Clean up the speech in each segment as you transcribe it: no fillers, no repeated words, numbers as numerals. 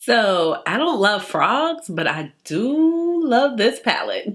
So I don't love frogs, but I do love this palette.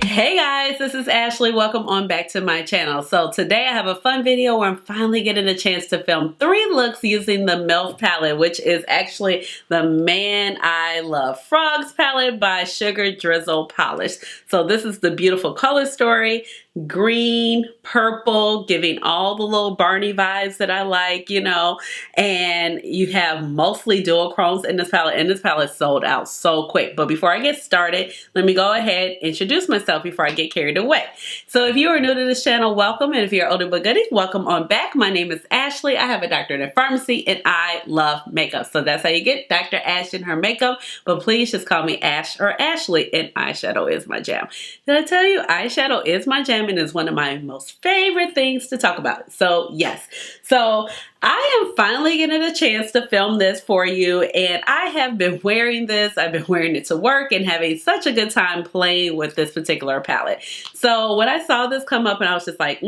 Hey guys, this is Ashley. Welcome on back to my channel. So today I have a fun video where I'm finally getting a chance to film 3 looks using the MILF palette, which is actually the Man I Love Frogs palette by Sugar Drizzle Polish. So this is the beautiful color story. Green, purple, giving all the little Barney vibes that I like, you know, and you have mostly dual chromes in this palette, and this palette sold out so quick. But before I get started, let me go ahead and introduce myself before I get carried away. So if you are new to this channel, welcome, and if you're older but goodie, welcome on back. My name is Ashley. I have a doctorate in pharmacy, and I love makeup. So that's how you get Dr. Ash in her makeup, but please just call me Ash or Ashley, and eyeshadow is my jam. Did I tell you eyeshadow is my jam? And is one of my most favorite things to talk about. So yes, so I am finally getting a chance to film this for you, and I have been wearing this. I've been wearing it to work and having such a good time playing with this particular palette. So when I saw this come up, and I was just like,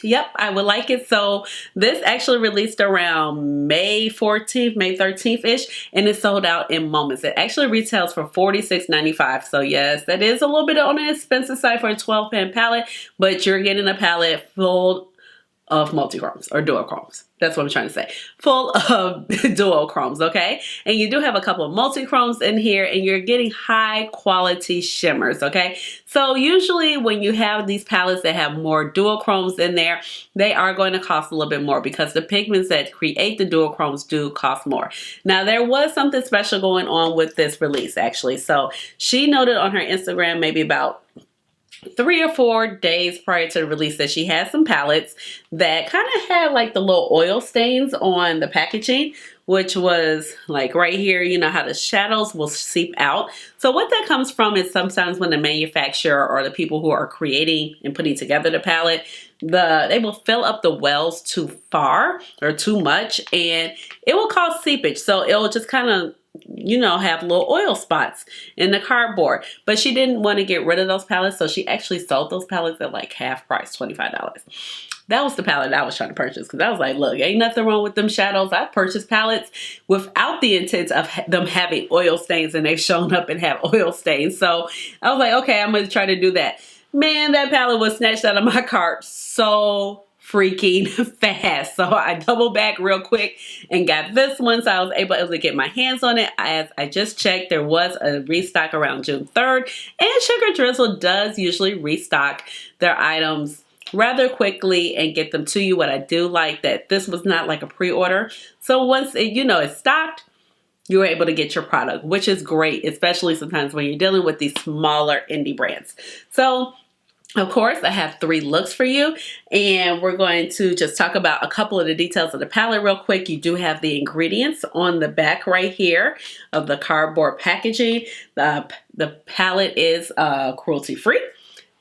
yep, I would like it. So this actually released around May 14th, May 13th-ish, and it sold out in moments. It actually retails for $46.95. So yes, that is a little bit on the expensive side for a 12-pan palette, but you're getting a palette full of multi-chromes or dual chromes. That's what I'm trying to say. Full of dual chromes, okay? And you do have a couple of multi-chromes in here, and you're getting high quality shimmers, okay? So usually when you have these palettes that have more dual chromes in there, they are going to cost a little bit more because the pigments that create the dual chromes do cost more. Now there was something special going on with this release actually. So she noted on her Instagram maybe about 3 or 4 days prior to the release that she had some palettes that kind of had like the little oil stains on the packaging, which was like right here, you know how the shadows will seep out. So what that comes from is sometimes when the manufacturer or the people who are creating and putting together the palette, they will fill up the wells too far or too much, and it will cause seepage. So it will just kind of, you know, have little oil spots in the cardboard. But she didn't want to get rid of those palettes, so she actually sold those palettes at like half price, $25. That was the palette I was trying to purchase, because I was like, look, ain't nothing wrong with them shadows. I purchased palettes without the intent of them having oil stains, and they've shown up and have oil stains. So I was like, okay, I'm going to try to do that. Man, that palette was snatched out of my cart so freaking fast. So I doubled back real quick and got this one, so I was able to get my hands on it. As I just checked, there was a restock around June 3rd, and Sugar Drizzle does usually restock their items rather quickly and get them to you. What I do like that this was not like a pre-order, so once it's stocked, you were able to get your product, which is great, especially sometimes when you're dealing with these smaller indie brands. So of course, I have 3 looks for you, and we're going to just talk about a couple of the details of the palette real quick. You do have the ingredients on the back right here of the cardboard packaging. The palette is cruelty-free.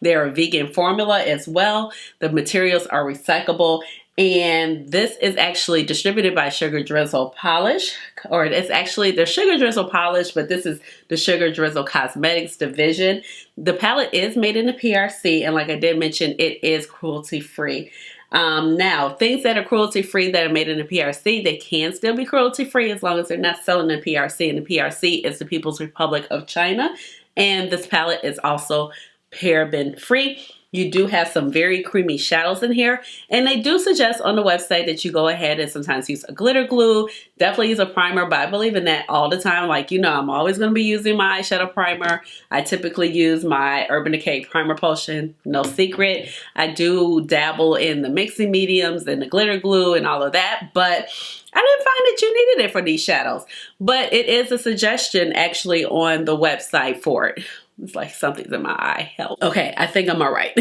They're a vegan formula as well. The materials are recyclable. And this is actually distributed by Sugar Drizzle Polish, or it's actually the Sugar Drizzle Polish, but this is the Sugar Drizzle Cosmetics division. The palette is made in the PRC, and like I did mention, it is cruelty-free. Now, things that are cruelty-free that are made in the PRC, they can still be cruelty-free as long as they're not selling in PRC, and the PRC is the People's Republic of China. And this palette is also paraben-free. You do have some very creamy shadows in here, and they do suggest on the website that you go ahead and sometimes use a glitter glue. Definitely use a primer, but I believe in that all the time. Like, I'm always going to be using my eyeshadow primer. I typically use my Urban Decay Primer Potion, no secret. I do dabble in the mixing mediums and the glitter glue and all of that, but I didn't find that you needed it for these shadows. But it is a suggestion actually on the website for it. It's like something's in my eye. Help. Okay, I think I'm all right.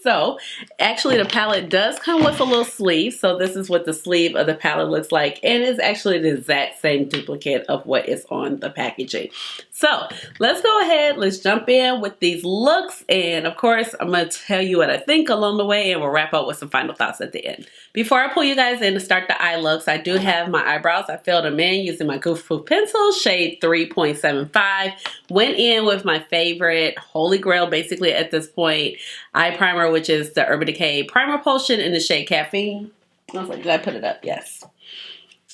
So actually the palette does come with a little sleeve. So this is what the sleeve of the palette looks like. And it's actually the exact same duplicate of what is on the packaging. So let's go ahead. Let's jump in with these looks. And of course, I'm going to tell you what I think along the way. And we'll wrap up with some final thoughts at the end. Before I pull you guys in to start the eye looks, I do have my eyebrows. I filled them in using my Goof pencil, shade 3.75. Went in with my favorite Holy Grail, basically at this point, eye primer, which is the Urban Decay Primer Potion in the shade Caffeine. I was like, did I put it up? Yes.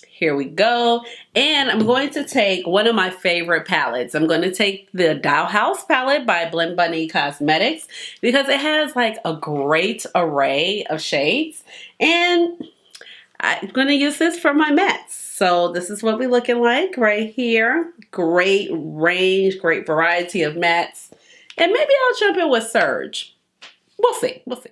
Here we go. And I'm going to take one of my favorite palettes. I'm going to take the Dollhouse palette by Blend Bunny Cosmetics because it has like a great array of shades. And I'm going to use this for my mattes. So this is what we're looking like right here. Great range, great variety of mattes. And maybe I'll jump in with Surge. We'll see. We'll see.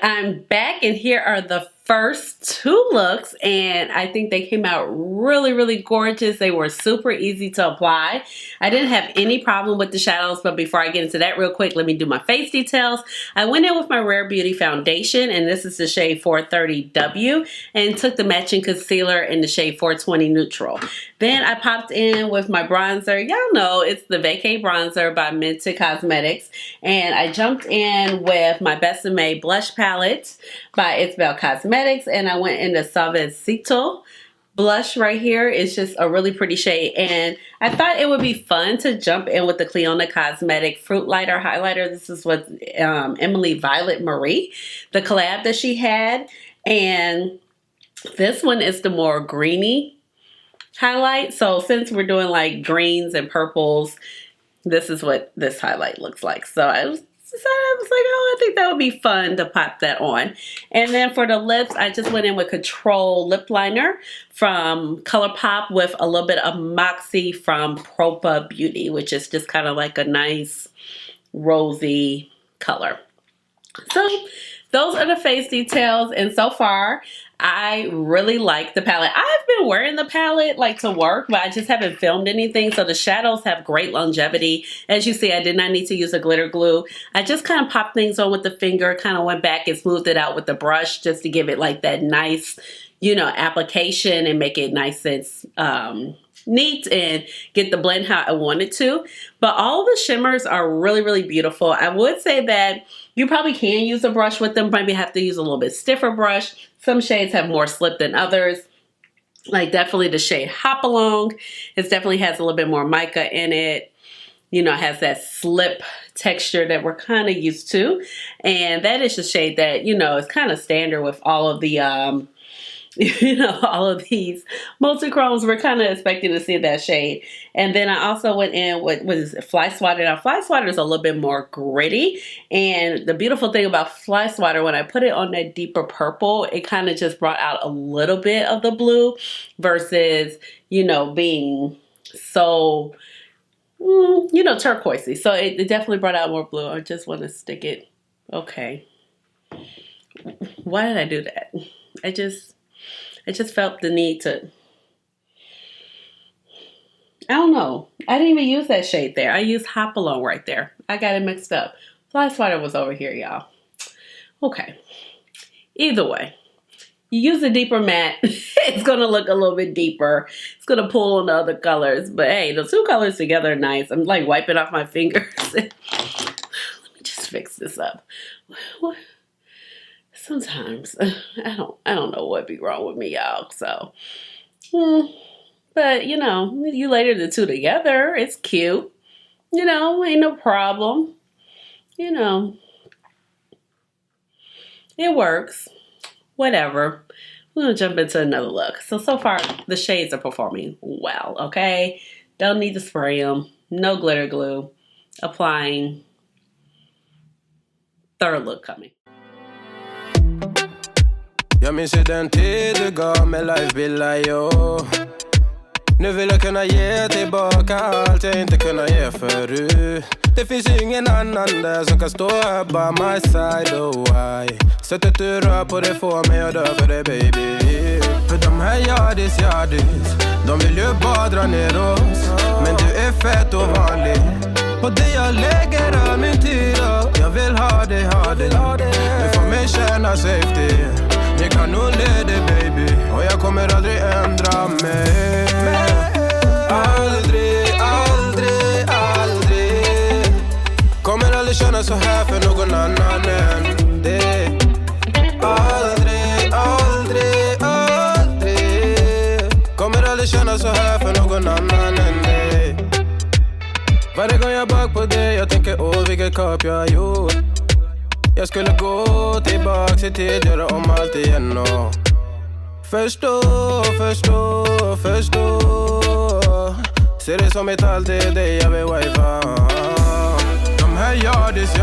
right, I'm back and here are the first two looks and I think they came out really, really gorgeous. They were super easy to apply. I didn't have any problem with the shadows, but before I get into that real quick, let me do my face details. I went in with my Rare Beauty foundation and this is the shade 430W and took the matching concealer in the shade 420 Neutral. Then I popped in with my bronzer. Y'all know it's the Vacay bronzer by Mented Cosmetics. And I jumped in with my Bessame blush palette by It's Cosmetics. And I went into Suavecito blush right here. It's just a really pretty shade. And I thought it would be fun to jump in with the Clionadh Cosmetic Fruit Lighter Highlighter. This is what Emily Violet Marie, the collab that she had. And this one is the more greeny highlight. So since we're doing like greens and purples, this is what this highlight looks like. So I was like, oh, I think that would be fun to pop that on. And then for the lips, I just went in with Control Lip Liner from Colourpop with a little bit of Moxie from Propa Beauty, which is just kind of like a nice rosy color. So those are the face details, and so far I really like the palette. I've been wearing the palette like to work, but I just haven't filmed anything, so the shadows have great longevity. As you see, I did not need to use a glitter glue. I just kind of popped things on with the finger, kind of went back and smoothed it out with the brush just to give it like that nice, you know, application and make it nice and neat and get the blend how I wanted to. But all the shimmers are really, really beautiful. I would say that you probably can use a brush with them. Maybe have to use a little bit stiffer brush. Some shades have more slip than others. Like definitely the shade Hop Along. It definitely has a little bit more mica in it. You know, it has that slip texture that we're kind of used to. And that is a shade that, you know, is kind of standard with all of the you know, all of these multi-chromes. We're kind of expecting to see that shade. And then I also went in with, what is it, Fly Swatter. Now, Fly Swatter is a little bit more gritty. And the beautiful thing about Fly Swatter, when I put it on that deeper purple, it kind of just brought out a little bit of the blue versus, you know, being so, you know, turquoisey. So it definitely brought out more blue. I just want to stick it. Okay. Why did I do that? I just felt the need to, I don't know. I didn't even use that shade there. I used Hop Along right there. I got it mixed up. Fly Swatter was over here, y'all. Okay. Either way, you use a deeper matte. It's going to look a little bit deeper. It's going to pull on the other colors. But hey, the two colors together are nice. I'm like wiping off my fingers. Let me just fix this up. What? Sometimes I don't know what be wrong with me, y'all. So, but you know, you layer the two together, it's cute. You know, ain't no problem. You know, it works. Whatever. We're gonna jump into another look. So far the shades are performing well. Okay, don't need to spray them. No glitter glue. Applying. Third look coming. Jag minns ju den tid du gav mig life-bilder, jo. Nu vill jag kunna ge tillbaka allt jag inte kunna ge förut. Det finns ju ingen annan där som kan stå här by my side, oh why. Sättet du rör på det får mig att dö för det, baby. För de här yardis, de vill ju bara dra ner oss. Men du är fett och vanlig. Och det jag lägger all min tid och jag vill ha det. Du får mig känna safety. Jag kan nog leda, baby. Och jag kommer aldrig ändra mig. Aldrig kommer aldrig känna så här för någon annan än det. Aldrig kommer aldrig känna så här för någon annan än det. Varje gång jag bak på det, jag tänker åh vilket kap jag har gjort. Jag skulle gå tillbaka i tid, göra om allt igen och förstå. Ser det som ett allt, det är det jag vill wifa. De här yardis,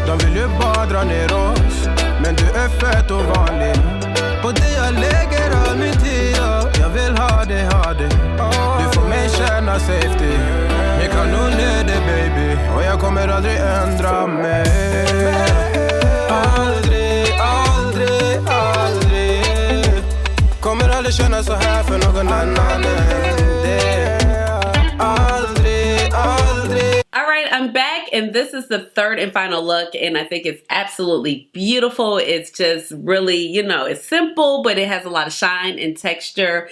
de vill ju bara dra ner oss. Men du är fett och vanlig. På det jag lägger all min tid och jag vill ha det. Du får mig känna safety. Jag kan nog leda, baby. Och jag kommer aldrig ändra mig. Aldrig inte känna så här för någon annan än det. Aldrig, aldrig. All right, I'm back, and this is the third and final look, and I think it's absolutely beautiful. It's just really, you know, it's simple, but it has a lot of shine and texture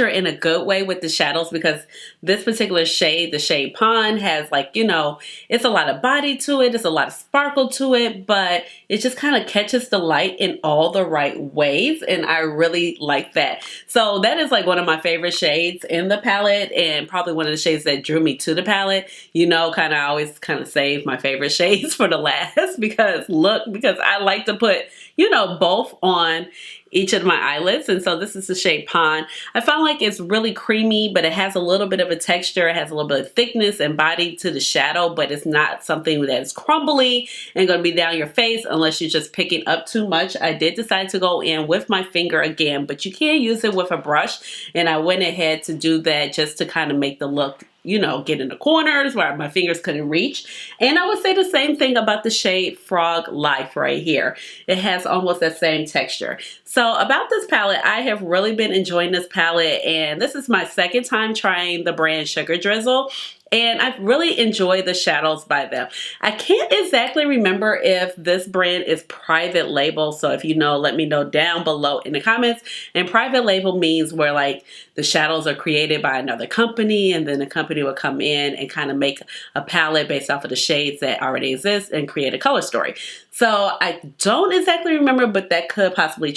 in a good way with the shadows, because this particular shade, the shade Pond, has, like, you know, it's a lot of body to it, it's a lot of sparkle to it, but it just kind of catches the light in all the right ways, and I really like that. So that is like one of my favorite shades in the palette, and probably one of the shades that drew me to the palette. You know, I always kind of save my favorite shades for the last because I like to put, you know, both on each of my eyelids. And so this is the shade Pond. I found like it's really creamy, but it has a little bit of a texture. It has a little bit of thickness and body to the shadow, but it's not something that is crumbly and going to be down your face unless you're just picking up too much. I did decide to go in with my finger again, but you can use it with a brush. And I went ahead to do that just to kind of make the look, you know, get in the corners where my fingers couldn't reach. And I would say the same thing about the shade Frog Life right here. It has almost that same texture. So about this palette, I have really been enjoying this palette, and this is my second time trying the brand Sugar Drizzle. And I've really enjoyed the shadows by them. I can't exactly remember if this brand is private label. So if you know, let me know down below in the comments. And private label means where like the shadows are created by another company, and then the company will come in and kind of make a palette based off of the shades that already exist and create a color story. So I don't exactly remember, but that could possibly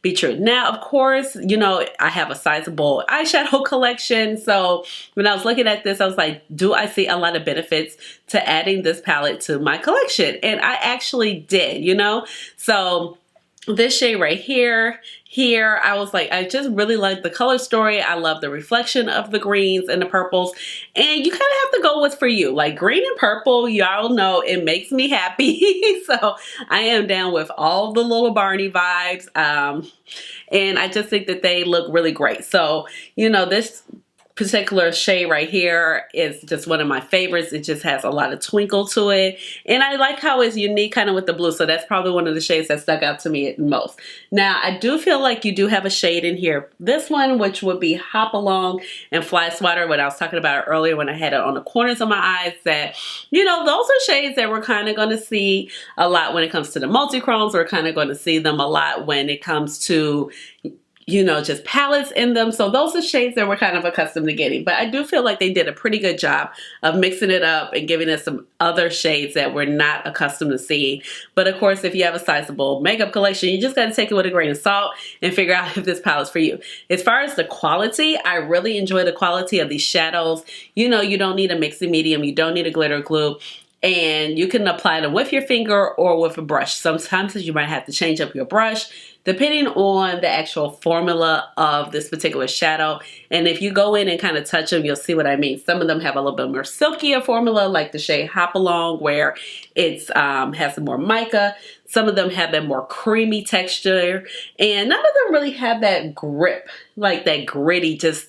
be true. Now, of course, you know, I have a sizable eyeshadow collection. So when I was looking at this, I was like, do I see a lot of benefits to adding this palette to my collection? And I actually did, you know. So this shade right here, I was like, I just really like the color story. I love the reflection of the greens and the purples. And you kind of have to go what's for you. Like green and purple, y'all know it makes me happy. So I am down with all the little Barney vibes. And I just think that they look really great. So, you know, this particular shade right here is just one of my favorites. It just has a lot of twinkle to it, and I like how it's unique kind of with the blue, so that's probably one of the shades that stuck out to me the most. Now I do feel like you do have a shade in here, this one, which would be Hop Along and Fly Swatter, what I was talking about earlier when I had it on the corners of my eyes, that, you know, those are shades that we're kind of going to see a lot when it comes to the multi-chromes. We're kind of going to see them a lot when it comes to, you know, just palettes in them. So those are shades that we're kind of accustomed to getting. But I do feel like they did a pretty good job of mixing it up and giving us some other shades that we're not accustomed to seeing. But of course, if you have a sizable makeup collection, you just got to take it with a grain of salt and figure out if this palette's for you. As far as the quality, I really enjoy the quality of these shadows. You know, you don't need a mixing medium. You don't need a glitter glue. And you can apply them with your finger or with a brush. Sometimes you might have to change up your brush depending on the actual formula of this particular shadow. And if you go in and kind of touch them, you'll see what I mean. Some of them have a little bit more silkier formula, like the shade Hop Along, where it's has some more mica. Some of them have that more creamy texture, and none of them really have that grip, like that gritty, just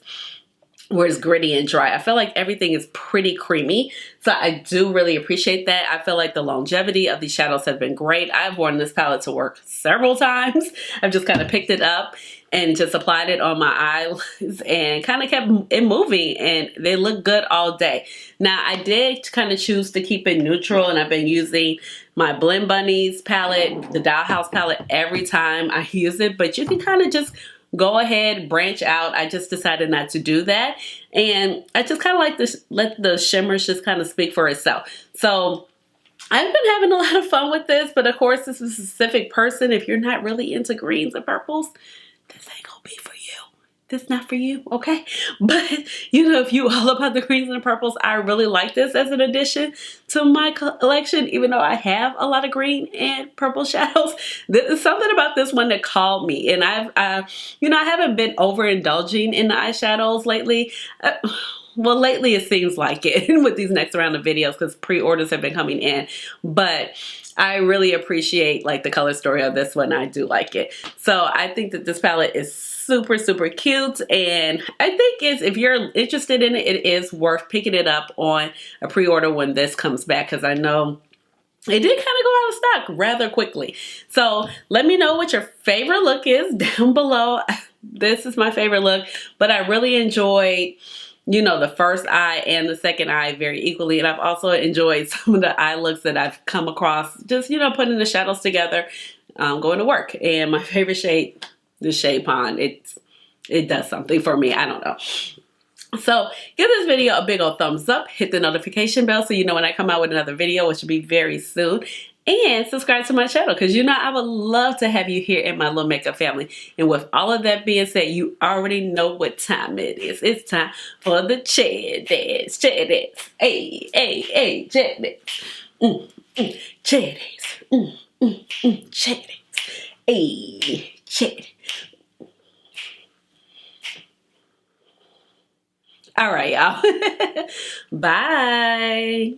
where it's gritty and dry. I feel like everything is pretty creamy. So I do really appreciate that. I feel like the longevity of these shadows have been great. I've worn this palette to work several times. I've just kind of picked it up and just applied it on my eyelids and kind of kept it moving, and they look good all day. Now I did kind of choose to keep it neutral, and I've been using my Blend Bunnies palette, the Dollhouse palette, every time I use it, but you can kind of just go ahead, branch out. I just decided not to do that. And I just kind of like to let the shimmers just kind of speak for itself. So I've been having a lot of fun with this, but of course this is a specific person. If you're not really into greens and purples, this ain't gonna be for you. This not for you, okay? But you know, if you all about the greens and the purples, I really like this as an addition to my collection, even though I have a lot of green and purple shadows. There's something about this one that called me, and you know, I haven't been overindulging in the eyeshadows lately. Well, lately it seems like it with these next round of videos because pre-orders have been coming in, but I really appreciate like the color story of this one. I do like it. So I think that this palette is super, super cute, and I think if you're interested in it, it is worth picking it up on a pre-order when this comes back, because I know it did kind of go out of stock rather quickly. So let me know what your favorite look is down below. this is my favorite look, but I really enjoyed, you know, the first eye and the second eye very equally. And I've also enjoyed some of the eye looks that I've come across, just, you know, putting the shadows together, going to work. And my favorite shade, the Shade Pond, it does something for me. I don't know. So give this video a big old thumbs up, hit the notification bell so you know when I come out with another video, which will be very soon. And subscribe to my channel because you know I would love to have you here in my little makeup family. And with all of that being said, you already know what time it is. It's time for the chair dance. Chair dance. Hey, hey, hey, chair dance. Chair dance. Chair dance. Hey, chair dance. All right, y'all. Bye.